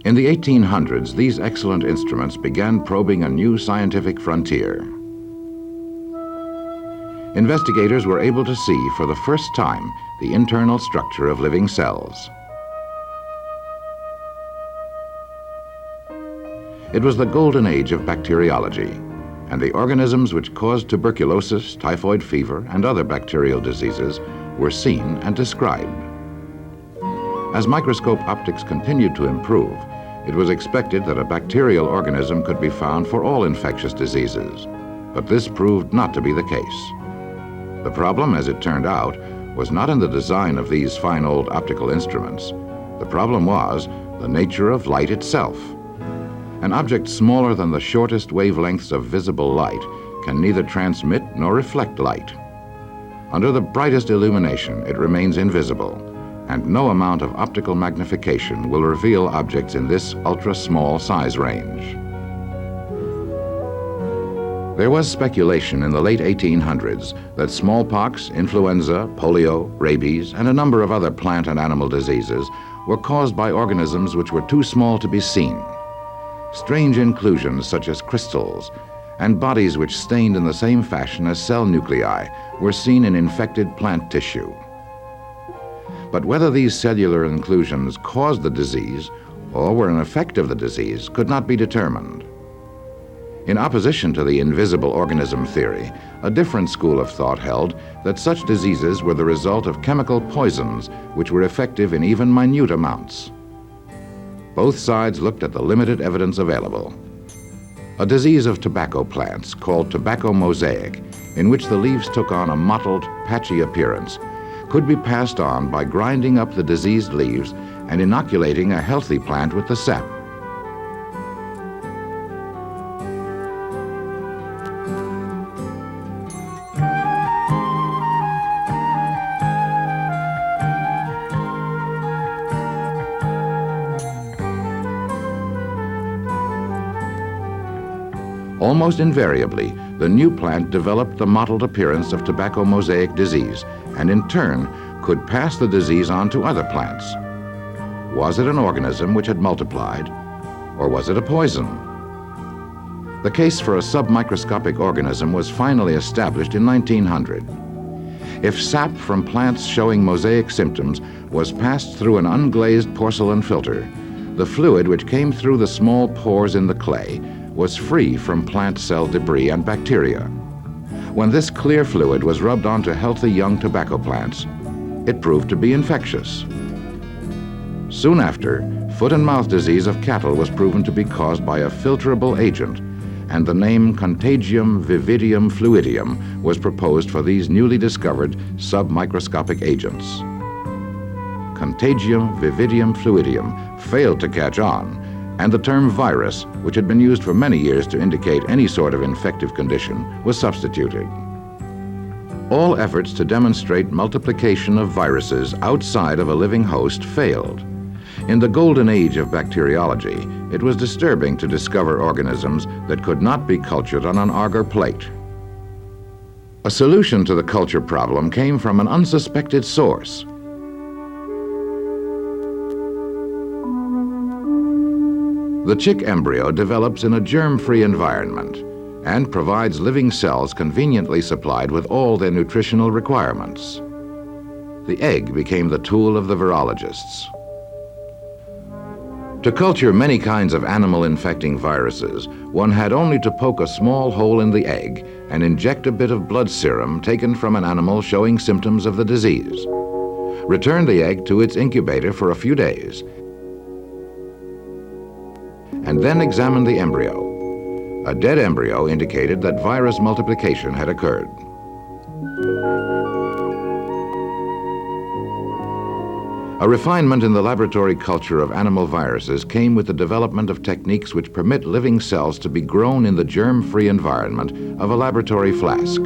In the 1800s, these excellent instruments began probing a new scientific frontier. Investigators were able to see for the first time the internal structure of living cells. It was the golden age of bacteriology, and the organisms which caused tuberculosis, typhoid fever, and other bacterial diseases were seen and described. As microscope optics continued to improve, it was expected that a bacterial organism could be found for all infectious diseases, but this proved not to be the case. The problem, as it turned out, was not in the design of these fine old optical instruments. The problem was the nature of light itself. An object smaller than the shortest wavelengths of visible light can neither transmit nor reflect light. Under the brightest illumination, it remains invisible, and no amount of optical magnification will reveal objects in this ultra-small size range. There was speculation in the late 1800s that smallpox, influenza, polio, rabies, and a number of other plant and animal diseases were caused by organisms which were too small to be seen. Strange inclusions such as crystals and bodies which stained in the same fashion as cell nuclei were seen in infected plant tissue. But whether these cellular inclusions caused the disease or were an effect of the disease could not be determined. In opposition to the invisible organism theory, a different school of thought held that such diseases were the result of chemical poisons which were effective in even minute amounts. Both sides looked at the limited evidence available. A disease of tobacco plants called tobacco mosaic, in which the leaves took on a mottled, patchy appearance, could be passed on by grinding up the diseased leaves and inoculating a healthy plant with the sap. Almost invariably, the new plant developed the mottled appearance of tobacco mosaic disease and in turn could pass the disease on to other plants. Was it an organism which had multiplied, or was it a poison? The case for a submicroscopic organism was finally established in 1900. If sap from plants showing mosaic symptoms was passed through an unglazed porcelain filter, the fluid which came through the small pores in the clay was free from plant cell debris and bacteria. When this clear fluid was rubbed onto healthy young tobacco plants, it proved to be infectious. Soon after, foot and mouth disease of cattle was proven to be caused by a filterable agent, and the name Contagium vividium fluidium was proposed for these newly discovered submicroscopic agents. Contagium vividium fluidium failed to catch on, and the term virus, which had been used for many years to indicate any sort of infective condition, was substituted. All efforts to demonstrate multiplication of viruses outside of a living host failed. In the golden age of bacteriology, it was disturbing to discover organisms that could not be cultured on an agar plate. A solution to the culture problem came from an unsuspected source. The chick embryo develops in a germ-free environment and provides living cells conveniently supplied with all their nutritional requirements. The egg became the tool of the virologists. To culture many kinds of animal-infecting viruses, one had only to poke a small hole in the egg and inject a bit of blood serum taken from an animal showing symptoms of the disease. Return the egg to its incubator for a few days, and then examine the embryo. A dead embryo indicated that virus multiplication had occurred. A refinement in the laboratory culture of animal viruses came with the development of techniques which permit living cells to be grown in the germ-free environment of a laboratory flask.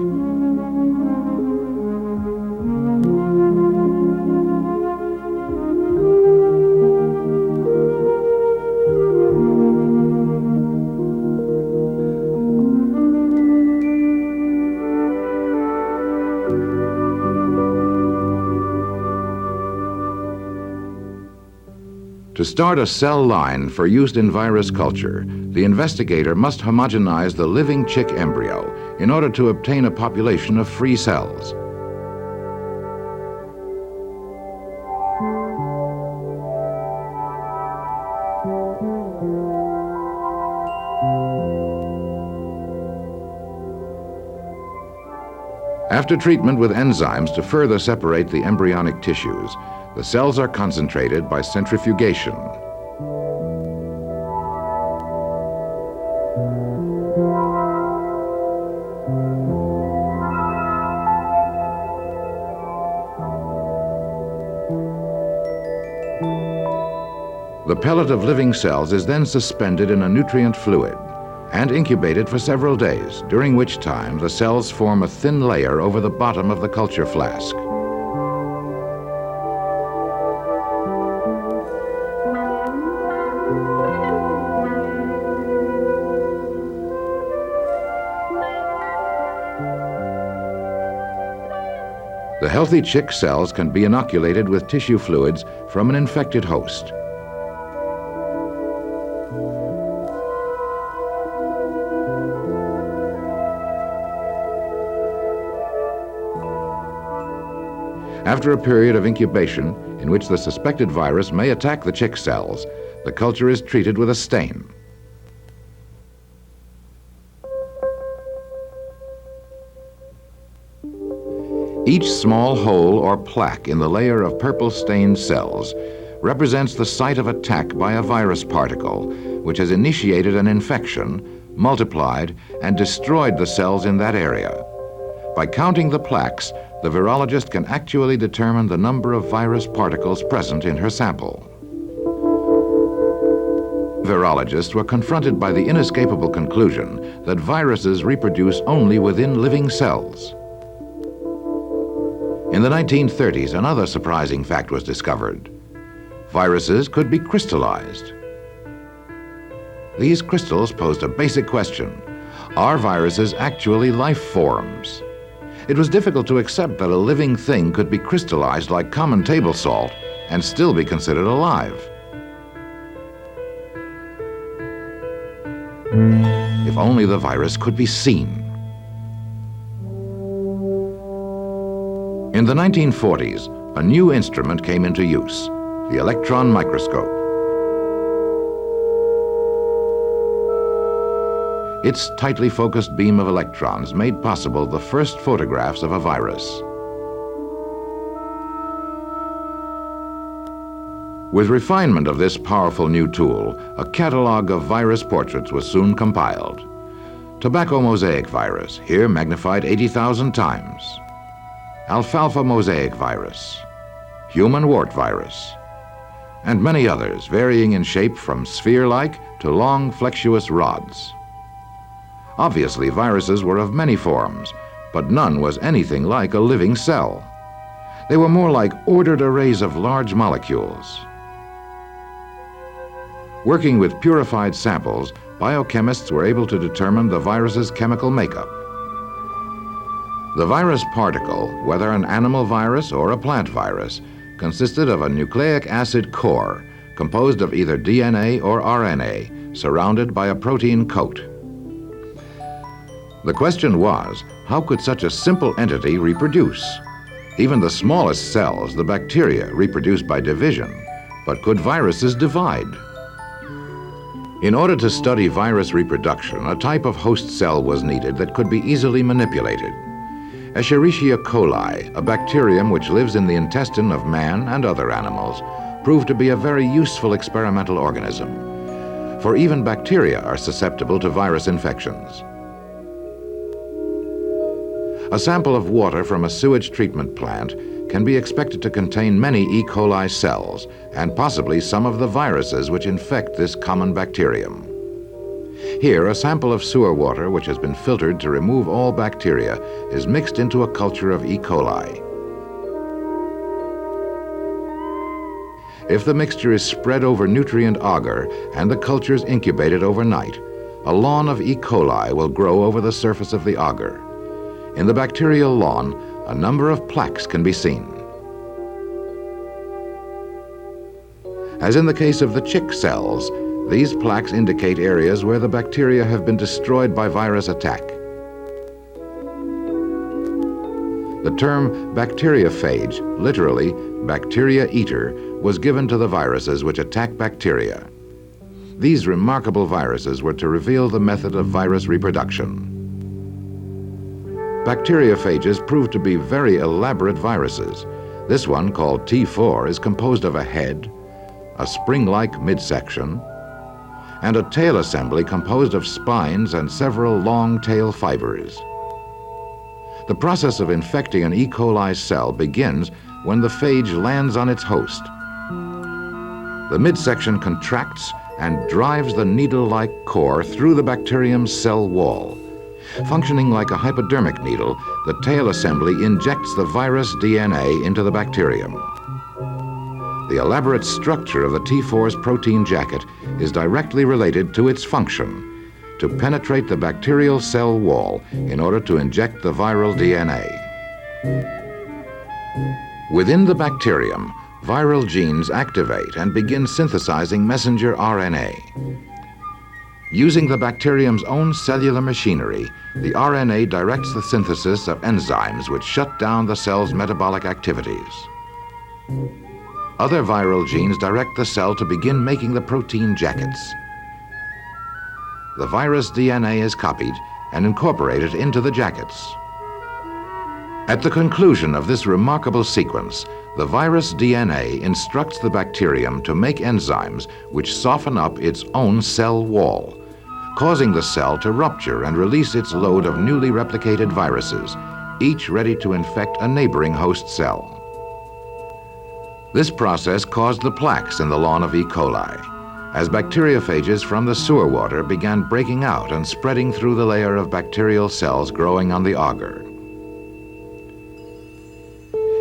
To start a cell line for use in virus culture, the investigator must homogenize the living chick embryo in order to obtain a population of free cells. After treatment with enzymes to further separate the embryonic tissues, the cells are concentrated by centrifugation. The pellet of living cells is then suspended in a nutrient fluid and incubated for several days, during which time the cells form a thin layer over the bottom of the culture flask. The healthy chick cells can be inoculated with tissue fluids from an infected host. After a period of incubation, in which the suspected virus may attack the chick cells, the culture is treated with a stain. Each small hole or plaque in the layer of purple-stained cells represents the site of attack by a virus particle, which has initiated an infection, multiplied, and destroyed the cells in that area. By counting the plaques, the virologist can actually determine the number of virus particles present in her sample. Virologists were confronted by the inescapable conclusion that viruses reproduce only within living cells. In the 1930s, another surprising fact was discovered. Viruses could be crystallized. These crystals posed a basic question: are viruses actually life forms? It was difficult to accept that a living thing could be crystallized like common table salt and still be considered alive. If only the virus could be seen. In the 1940s, a new instrument came into use, the electron microscope. Its tightly focused beam of electrons made possible the first photographs of a virus. With refinement of this powerful new tool, a catalog of virus portraits was soon compiled. Tobacco mosaic virus, here magnified 80,000 times. Alfalfa mosaic virus, human wart virus, and many others varying in shape from sphere-like to long flexuous rods. Obviously, viruses were of many forms, but none was anything like a living cell. They were more like ordered arrays of large molecules. Working with purified samples, biochemists were able to determine the virus's chemical makeup. The virus particle, whether an animal virus or a plant virus, consisted of a nucleic acid core composed of either DNA or RNA, surrounded by a protein coat. The question was, how could such a simple entity reproduce? Even the smallest cells, the bacteria, reproduce by division, but could viruses divide? In order to study virus reproduction, a type of host cell was needed that could be easily manipulated. Escherichia coli, a bacterium which lives in the intestine of man and other animals, proved to be a very useful experimental organism, for even bacteria are susceptible to virus infections. A sample of water from a sewage treatment plant can be expected to contain many E. coli cells and possibly some of the viruses which infect this common bacterium. Here, a sample of sewer water which has been filtered to remove all bacteria is mixed into a culture of E. coli. If the mixture is spread over nutrient agar and the culture is incubated overnight, a lawn of E. coli will grow over the surface of the agar. In the bacterial lawn, a number of plaques can be seen. As in the case of the chick cells, these plaques indicate areas where the bacteria have been destroyed by virus attack. The term bacteriophage, literally bacteria eater, was given to the viruses which attack bacteria. These remarkable viruses were to reveal the method of virus reproduction. Bacteriophages proved to be very elaborate viruses. This one, called T4, is composed of a head, a spring-like midsection, and a tail assembly composed of spines and several long tail fibers. The process of infecting an E. coli cell begins when the phage lands on its host. The midsection contracts and drives the needle-like core through the bacterium's cell wall. Functioning like a hypodermic needle, the tail assembly injects the virus DNA into the bacterium. The elaborate structure of the T4's protein jacket is directly related to its function, to penetrate the bacterial cell wall in order to inject the viral DNA. Within the bacterium, viral genes activate and begin synthesizing messenger RNA. Using the bacterium's own cellular machinery, the RNA directs the synthesis of enzymes which shut down the cell's metabolic activities. Other viral genes direct the cell to begin making the protein jackets. The virus DNA is copied and incorporated into the jackets. At the conclusion of this remarkable sequence, the virus DNA instructs the bacterium to make enzymes which soften up its own cell wall, causing the cell to rupture and release its load of newly replicated viruses, each ready to infect a neighboring host cell. This process caused the plaques in the lawn of E. coli, as bacteriophages from the sewer water began breaking out and spreading through the layer of bacterial cells growing on the agar.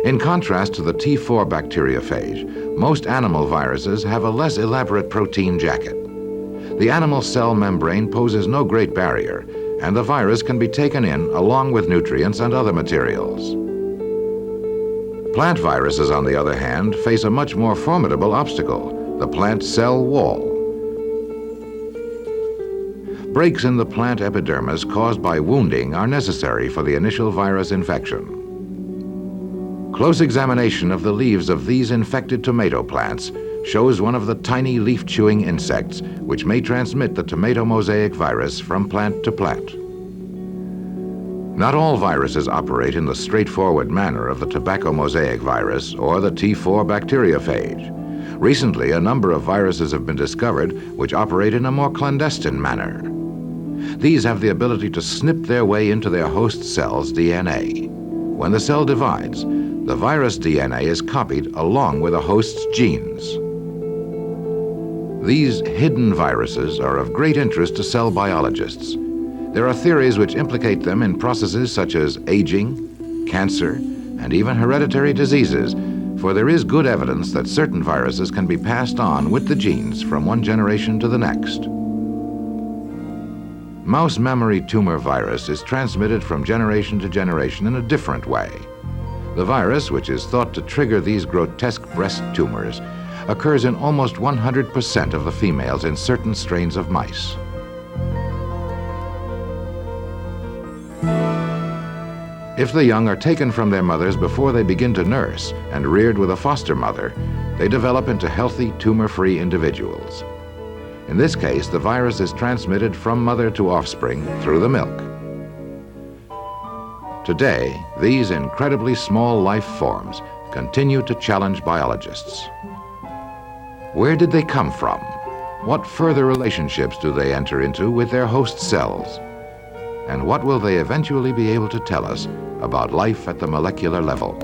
In contrast to the T4 bacteriophage, most animal viruses have a less elaborate protein jacket. The animal cell membrane poses no great barrier, and the virus can be taken in along with nutrients and other materials. Plant viruses, on the other hand, face a much more formidable obstacle: the plant cell wall. Breaks in the plant epidermis caused by wounding are necessary for the initial virus infection. Close examination of the leaves of these infected tomato plants shows one of the tiny leaf-chewing insects which may transmit the tomato mosaic virus from plant to plant. Not all viruses operate in the straightforward manner of the tobacco mosaic virus or the T4 bacteriophage. Recently, a number of viruses have been discovered which operate in a more clandestine manner. These have the ability to snip their way into their host cell's DNA. When the cell divides, the virus DNA is copied along with a host's genes. These hidden viruses are of great interest to cell biologists. There are theories which implicate them in processes such as aging, cancer, and even hereditary diseases, for there is good evidence that certain viruses can be passed on with the genes from one generation to the next. Mouse mammary tumor virus is transmitted from generation to generation in a different way. The virus, which is thought to trigger these grotesque breast tumors, occurs in almost 100% of the females in certain strains of mice. If the young are taken from their mothers before they begin to nurse and reared with a foster mother, they develop into healthy, tumor-free individuals. In this case, the virus is transmitted from mother to offspring through the milk. Today, these incredibly small life forms continue to challenge biologists. Where did they come from? What further relationships do they enter into with their host cells? And what will they eventually be able to tell us about life at the molecular level?